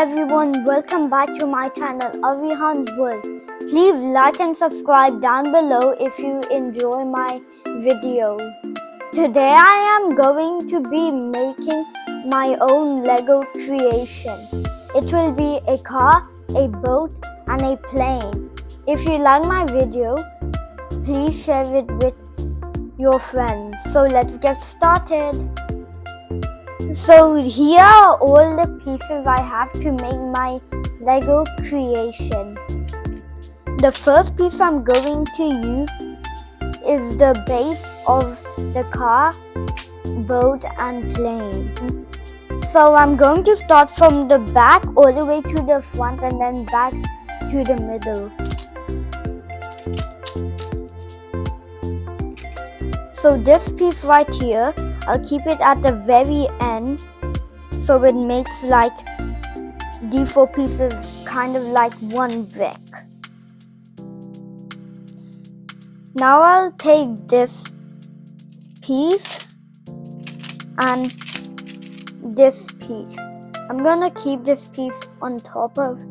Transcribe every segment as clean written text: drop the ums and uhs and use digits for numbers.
everyone, welcome back to my channel Avihan's World. Please like and subscribe down below if you enjoy my videos. Today I am going to be making my own Lego creation. It will be a car, a boat and a plane. If you like my video, please share it with your friends. So let's get started. So here are all the pieces I have to make my Lego creation. The first piece I'm going to use is the base of the car, boat and plane. So I'm going to start from the back all the way to the front and then back to the middle. So this piece right here, I'll keep it at the very end so it makes like these four pieces kind of like one brick. Now I'll take this piece and this piece. I'm gonna keep this piece on top of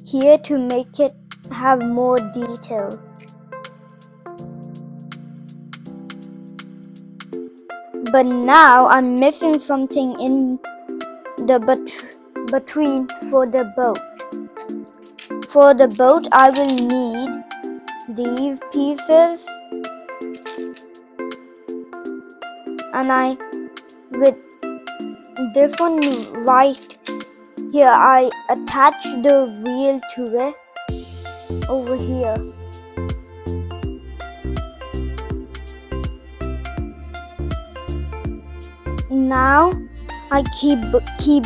here to make it have more detail. But now I'm missing something in the between for the boat. For the boat I will need these pieces and with this one right here I attach the wheel to it over here. Now I keep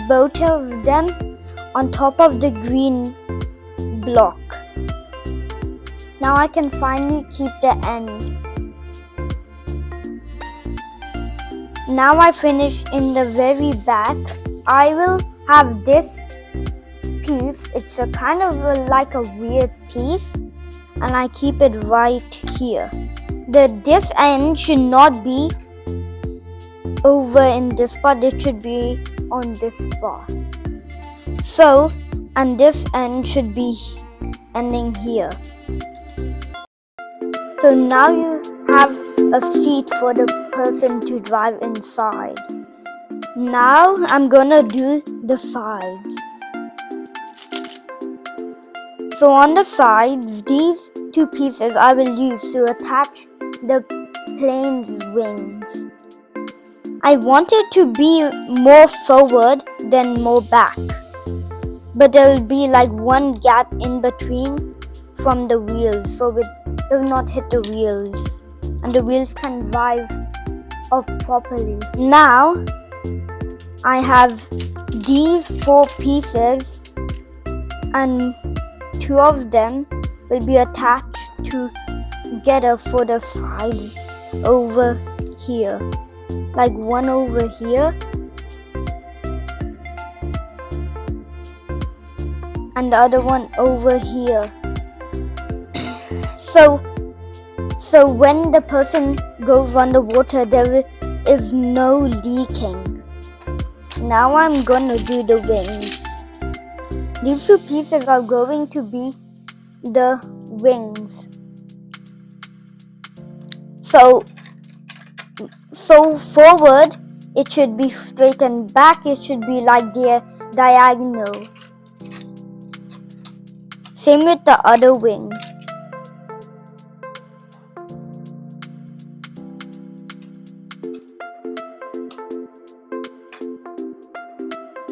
both of them on top of the green block. Now I can finally keep the end. Now I finish in the very back. I will have this piece. It's a kind of like a weird piece and I keep it right here. This end should not be over in this spot, it should be on this spot. So, and this end should be ending here. So now you have a seat for the person to drive inside. Now I'm gonna do the sides. So on the sides, these two pieces I will use to attach the plane's wings. I want it to be more forward than more back, but there will be like one gap in between from the wheels so it does not hit the wheels and the wheels can drive off properly. Now I have these four pieces and two of them will be attached together for the sides over here. Like one over here and the other one over here. So when the person goes underwater, there is no leaking. Now I'm gonna do the wings. These two pieces are going to be the wings. So forward it should be straight and back it should be like the diagonal. Same with the other wing.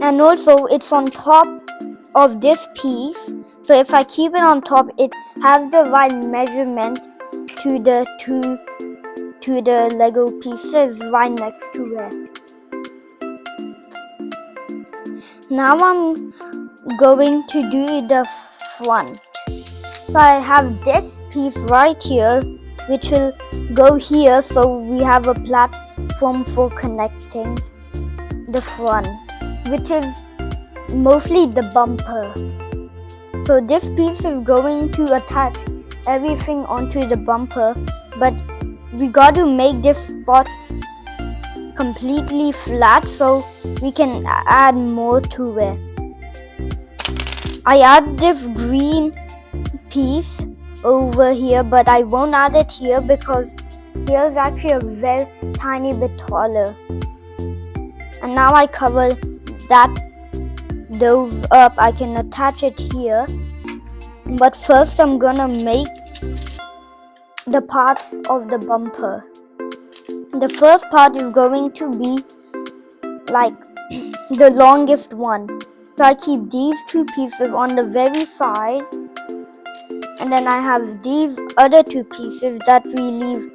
And also it's on top of this piece. So if I keep it on top, it has the right measurement to the Lego pieces right next to it. Now I'm going to do the front. So I have this piece right here which will go here so we have a platform for connecting the front, which is mostly the bumper. So this piece is going to attach everything onto the bumper, but we got to make this spot completely flat so we can add more to it. I add this green piece over here, but I won't add it here because here is actually a very tiny bit taller. And now I cover those up. I can attach it here, but first I'm gonna make the parts of the bumper. The first part is going to be like the longest one. So I keep these two pieces on the very side, and then I have these other two pieces that we leave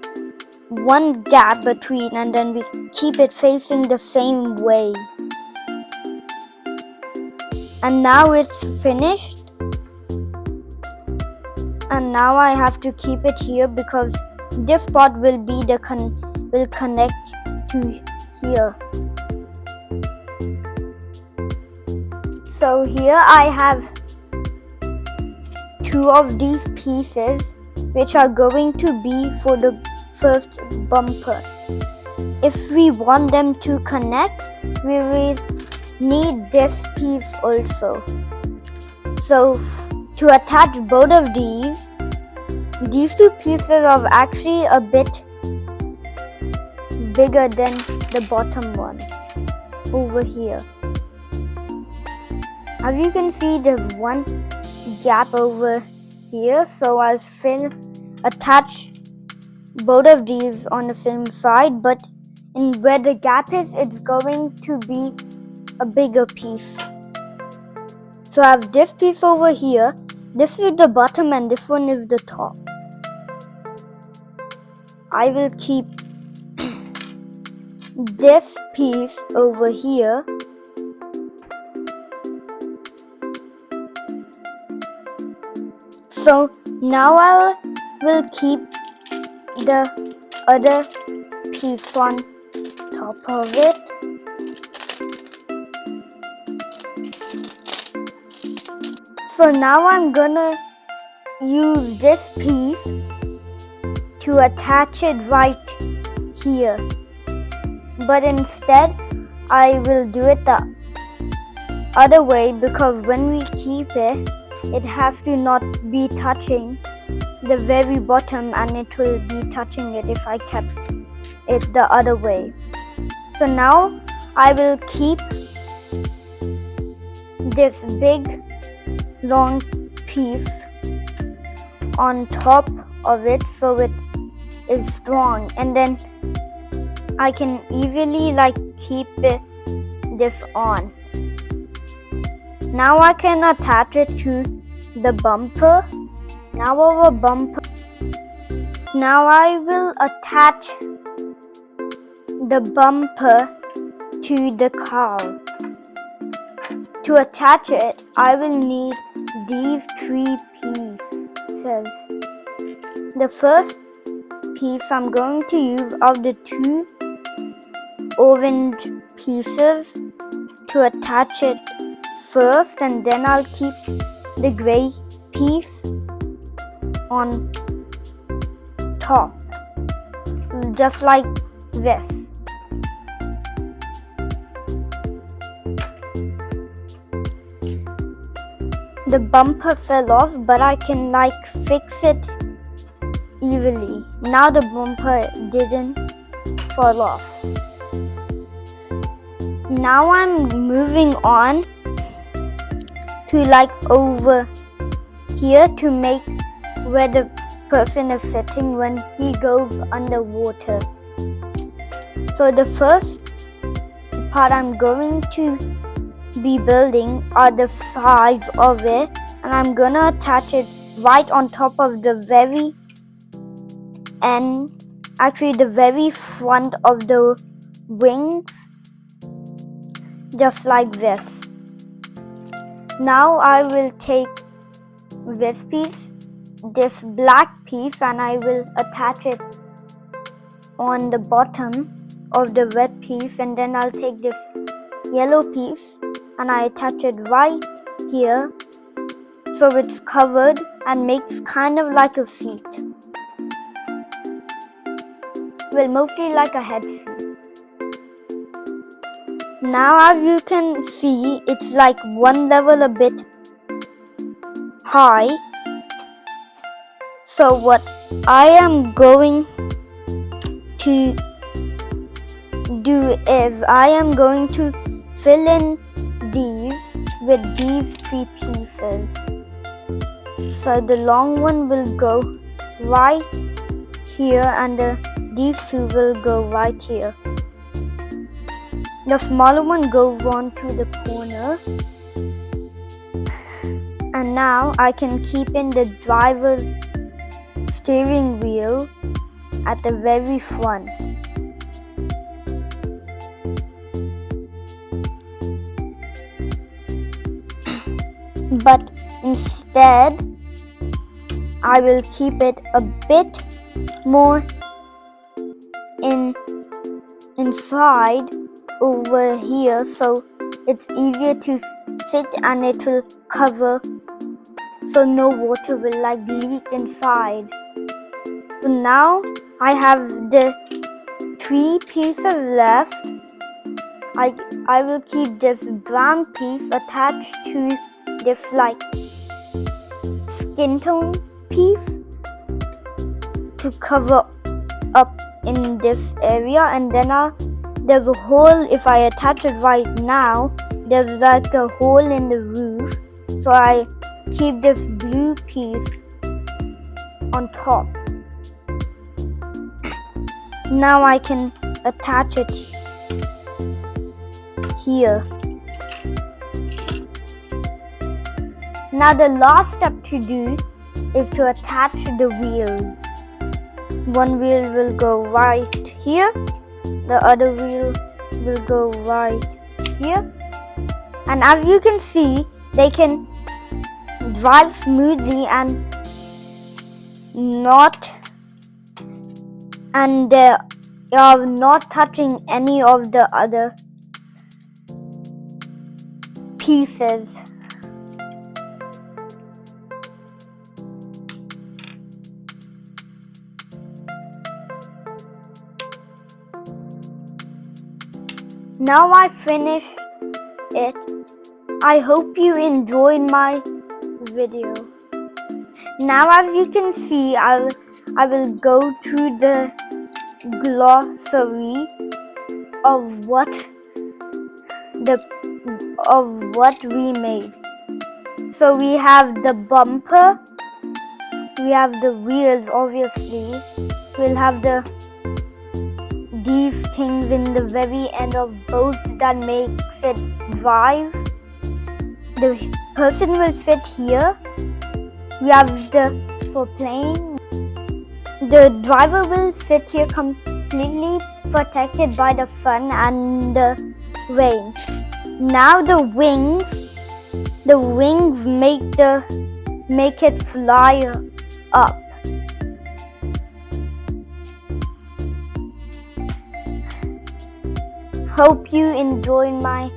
one gap between, and then we keep it facing the same way. And now it's finished, and now I have to keep it here because this part will be will connect to here. So here I have two of these pieces which are going to be for the first bumper. If we want them to connect, we will need this piece also. So to attach both of these two pieces are actually a bit bigger than the bottom one over here. As you can see, there's one gap over here, so I'll attach both of these on the same side, but where the gap is, it's going to be a bigger piece. So I have this piece over here. This is the bottom and this one is the top. I will keep this piece over here. So now I will keep the other piece on top of it. So now I'm gonna use this piece to attach it right here. But instead, I will do it the other way because when we keep it, it has to not be touching the very bottom, and it will be touching it if I kept it the other way. So now I will keep this big long piece on top of it so it is strong, and then I can easily keep this on. Now I can attach it to the bumper. Now I will attach the bumper to the car. To attach it, I will need these three pieces. The first piece I'm going to use of the two orange pieces to attach it first, and then I'll keep the gray piece on top, just like this. The bumper fell off, but I can fix it easily. Now the bumper didn't fall off. Now I'm moving on to over here to make where the person is sitting when he goes underwater. So the first part I'm going to be building are the sides of it, and I'm gonna attach it right on top of the very end, actually the very front of the wings, just like this. Now I will take this piece, this black piece, and I will attach it on the bottom of the red piece, and then I'll take this yellow piece and I attach it right here so it's covered and makes kind of like a seat. Well, mostly like a head seat. Now as you can see, it's one level a bit high. So what I am going to do is I am going to fill in these with these 3 pieces. So the long one will go right here and these 2 will go right here. The smaller one goes on to the corner. And now I can keep in the driver's steering wheel at the very front. But instead, I will keep it a bit more inside over here so it's easier to sit and it will cover so no water will leak inside. So now I have the 3 pieces left. I will keep this brown piece attached to this skin tone piece to cover up in this area, and then there's a hole. If I attach it right now, there's a hole in the roof, so I keep this blue piece on top. Now I can attach it here. Now the last step to do is to attach the wheels. One wheel will go right here, the other wheel will go right here, and as you can see, they can drive smoothly and they are not touching any of the other pieces. Now I finished it. I hope you enjoyed my video. Now as you can see, I will go to the glossary of what we made. So we have the bumper, we have the wheels obviously, we'll have these things in the very end of boats that makes it drive. The person will sit here. We have for playing. The driver will sit here completely protected by the sun and the rain. Now the wings make it fly up. Hope you enjoyed my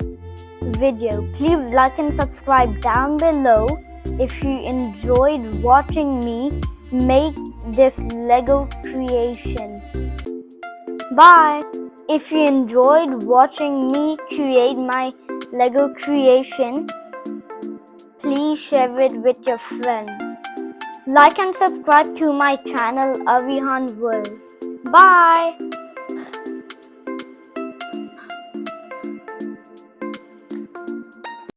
video. Please like and subscribe down below if you enjoyed watching me make this Lego creation. Bye! If you enjoyed watching me create my Lego creation, please share it with your friends. Like and subscribe to my channel, Avihan's World. Bye!